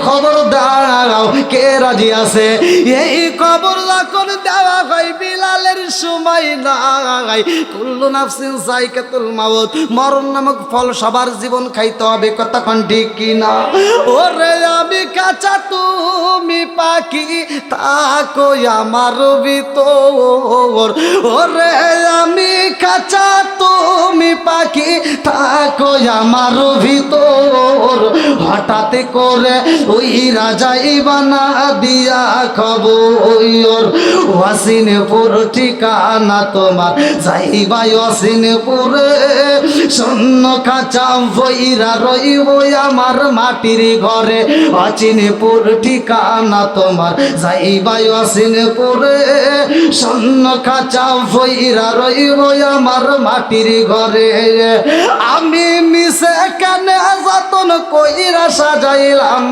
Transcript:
খবর দাও কে রাজি আছে। এই খবর যখন দেওয়া হয় বিলালের সময় নাই। কুল্লু নাফসিন যায়কাতুল মাউত, মরণ নামক ফল সবার জীবন খাইতে হবে, কতক্ষণ ঠিক কিনা। ওরে আমি কাঁচা তুমি পাখি তাকো আমার ভিতর, ওরে আমি কাঁচা তুমি পাখি তাকো আমার ভিতর। হঠাৎ করে ওই রাজাই বানা দিয়া খবর, ওয়াসিনপুর ঠিকানা তোমার, যাইবাই ওয়াসিনপুরে। শূন্য কাঁচা বইরা রইব আমার মাটির ঘরে, ওয়াসিনপুর ঠিকানা তোমার, যাইবাই ওয়াসিনপুরে। শূন্য কাঁচা বইরা রইব আমার মাটির ঘরে। আমি মিশে কানে যতন কইরা সাজাইলাম